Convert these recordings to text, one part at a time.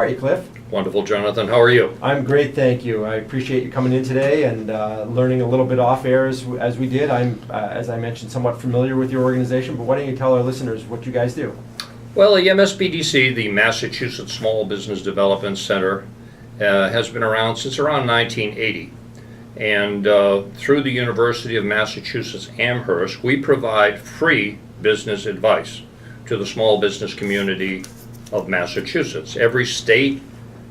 How are you, Cliff? Wonderful, Jonathan. How are you? I'm great, thank you. I appreciate you coming in today and learning a little bit off air as we did. I'm, as I mentioned, somewhat familiar with your organization, but why don't you tell our listeners what you guys do? Well, the MSBDC, the Massachusetts Small Business Development Center, has been around since around 1980. And through the University of Massachusetts Amherst, we provide free business advice to the small business community of Massachusetts. Every state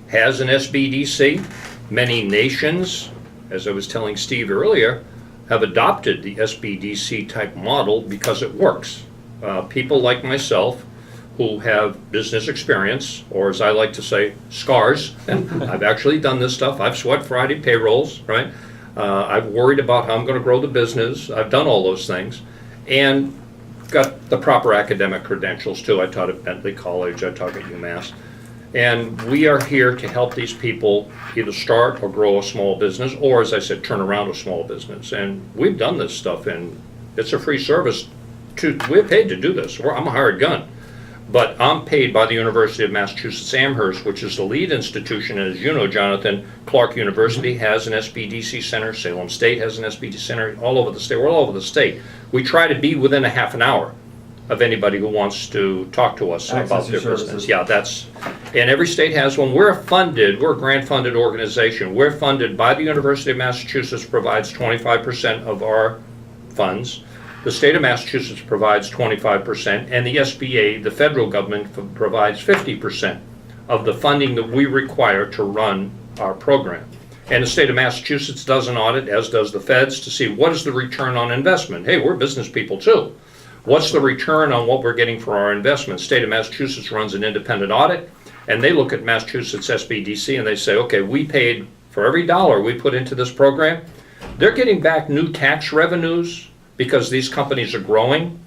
has an SBDC. Many nations, as I was telling Steve earlier, have adopted the SBDC type model because it works. People like myself who have business experience, or as I like to say, scars, and I've actually done this stuff. I've sweat Friday payrolls, right? I've worried about how I'm going to grow the business. I've done all those things. And got the proper academic credentials too. I taught at Bentley College, I taught at UMass. And we are here to help these people either start or grow a small business, or as I said, turn around a small business. And we've done this stuff, and it's a free service. We're paid to do this. I'm a hired gun. But I'm paid by the University of Massachusetts Amherst, which is the lead institution. And as you know, Jonathan, Clark University has an SBDC center, Salem State has an SBDC center, all over the state. We're all over the state. We try to be within a half an hour of anybody who wants to talk to us about their business. Yeah, and every state has one. We're a grant funded organization. We're funded by the University of Massachusetts, provides 25% of our funds. The state of Massachusetts provides 25%, and the SBA, the federal government, provides 50% of the funding that we require to run our program. And the state of Massachusetts does an audit, as does the feds, to see what is the return on investment. Hey, we're business people too. What's the return on what we're getting for our investment? State of Massachusetts runs an independent audit, and they look at Massachusetts SBDC and they say, okay, we paid for every dollar we put into this program. They're getting back new tax revenues because these companies are growing,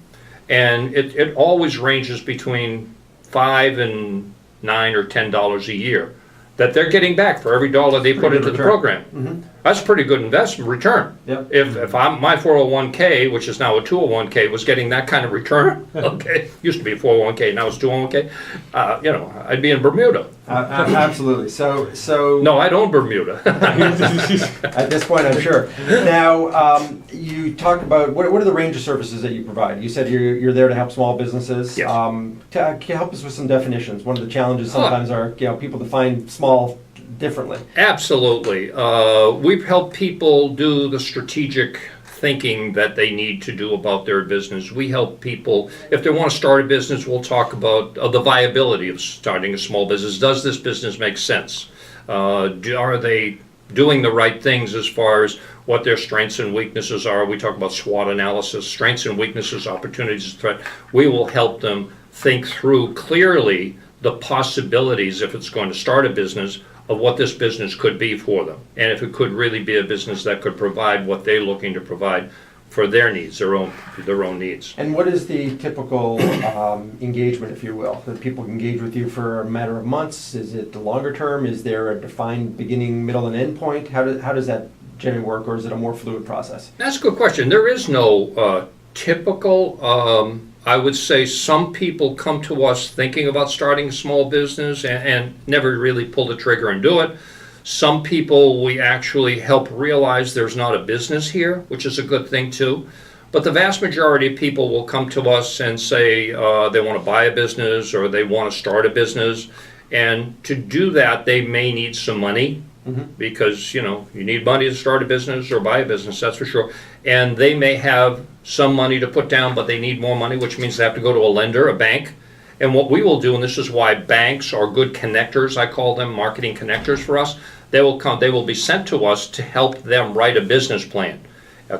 and it always ranges between $5 and $9 or $10 a year that they're getting back for every dollar they put into the program. Mm-hmm. That's a pretty good investment return. Yep. If my 401k, which is now a 201k, was getting that kind of return, okay, used to be a 401k, now it's 201k, I'd be in Bermuda. Absolutely. So no, I own Bermuda. At this point, I'm sure. Now, you talked about what are the range of services that you provide? You said you're there to help small businesses. Yes. Can you help us with some definitions? One of the challenges sometimes are people define small differently. Absolutely. We've helped people do the strategic thinking that they need to do about their business. We help people, if they want to start a business, we'll talk about the viability of starting a small business. Does this business make sense? Are they doing the right things as far as what their strengths and weaknesses are? We talk about SWOT analysis, strengths and weaknesses, opportunities, threat. We will help them think through clearly the possibilities, if it's going to start a business, of what this business could be for them, and if it could really be a business that could provide what they're looking to provide for their needs, their own needs. And what is the typical engagement, if you will? That people engage with you for a matter of months? Is it the longer term? Is there a defined beginning, middle, and end point? How does that generally work, or is it a more fluid process? That's a good question. There is no typical. I would say some people come to us thinking about starting a small business and never really pull the trigger and do it. Some people we actually help realize there's not a business here, which is a good thing too. But the vast majority of people will come to us and say they want to buy a business or they want to start a business. And to do that, they may need some money. Mm-hmm. Because you need money to start a business or buy a business, that's for sure. And they may have some money to put down, but they need more money, which means they have to go to a lender, a bank. And what we will do, and this is why banks are good connectors, I call them marketing connectors for us. They will be sent to us to help them write a business plan, a